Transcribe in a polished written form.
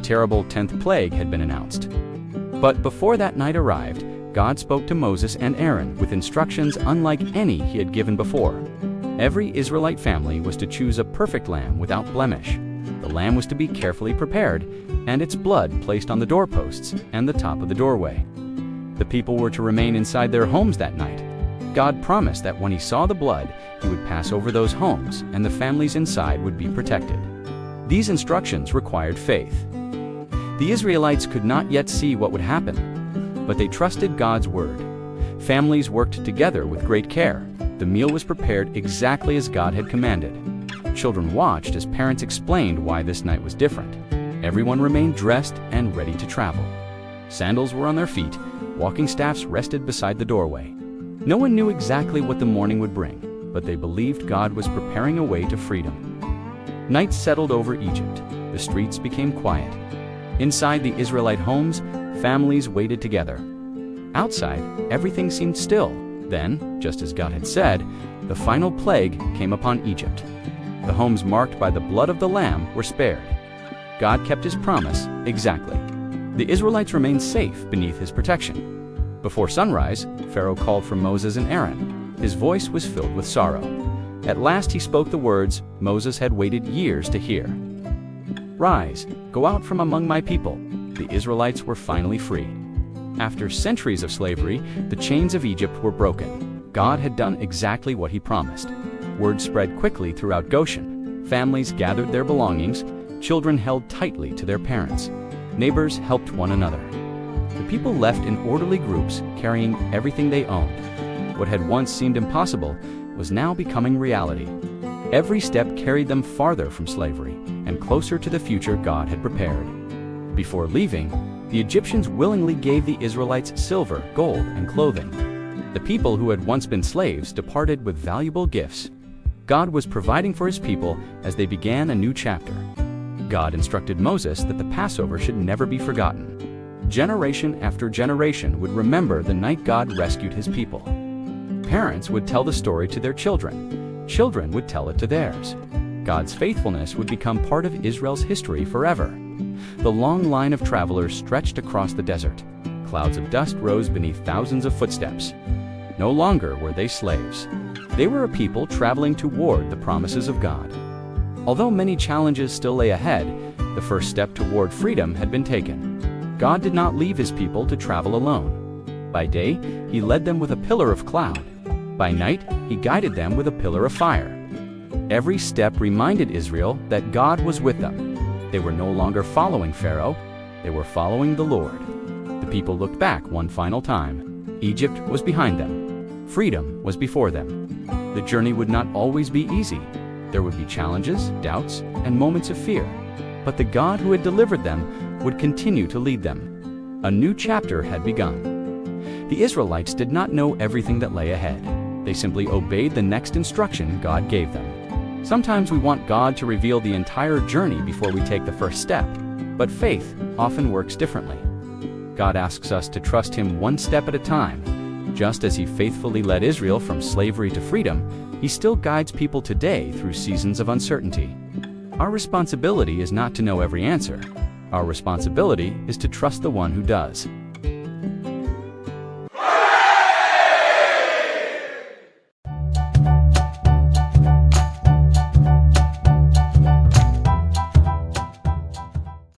terrible 10th plague had been announced. But before that night arrived, God spoke to Moses and Aaron with instructions unlike any he had given before. Every Israelite family was to choose a perfect lamb without blemish. The lamb was to be carefully prepared, and its blood placed on the doorposts and the top of the doorway. The people were to remain inside their homes that night. God promised that when he saw the blood, he would pass over those homes, and the families inside would be protected. These instructions required faith. The Israelites could not yet see what would happen, but they trusted God's word. Families worked together with great care. The meal was prepared exactly as God had commanded. Children watched as parents explained why this night was different. Everyone remained dressed and ready to travel. Sandals were on their feet, walking staffs rested beside the doorway. No one knew exactly what the morning would bring, but they believed God was preparing a way to freedom. Night settled over Egypt. The streets became quiet. Inside the Israelite homes, families waited together. Outside, everything seemed still. Then, just as God had said, the final plague came upon Egypt. The homes marked by the blood of the Lamb were spared. God kept his promise exactly. The Israelites remained safe beneath his protection. Before sunrise, Pharaoh called for Moses and Aaron. His voice was filled with sorrow. At last he spoke the words Moses had waited years to hear. "Rise, go out from among my people." The Israelites were finally free. After centuries of slavery, the chains of Egypt were broken. God had done exactly what he promised. Word spread quickly throughout Goshen. Families gathered their belongings. Children held tightly to their parents. Neighbors helped one another. The people left in orderly groups, carrying everything they owned. What had once seemed impossible was now becoming reality. Every step carried them farther from slavery and closer to the future God had prepared. Before leaving, the Egyptians willingly gave the Israelites silver, gold, and clothing. The people who had once been slaves departed with valuable gifts. God was providing for his people as they began a new chapter. God instructed Moses that the Passover should never be forgotten. Generation after generation would remember the night God rescued his people. Parents would tell the story to their children. Children would tell it to theirs. God's faithfulness would become part of Israel's history forever. The long line of travelers stretched across the desert. Clouds of dust rose beneath thousands of footsteps. No longer were they slaves. They were a people traveling toward the promises of God. Although many challenges still lay ahead, the first step toward freedom had been taken. God did not leave his people to travel alone. By day, he led them with a pillar of cloud. By night, he guided them with a pillar of fire. Every step reminded Israel that God was with them. They were no longer following Pharaoh, they were following the Lord. The people looked back one final time. Egypt was behind them. Freedom was before them. The journey would not always be easy. There would be challenges, doubts, and moments of fear. But the God who had delivered them would continue to lead them. A new chapter had begun. The Israelites did not know everything that lay ahead. They simply obeyed the next instruction God gave them. Sometimes we want God to reveal the entire journey before we take the first step, but faith often works differently. God asks us to trust him one step at a time. Just as he faithfully led Israel from slavery to freedom, he still guides people today through seasons of uncertainty. Our responsibility is not to know every answer. Our responsibility is to trust the one who does.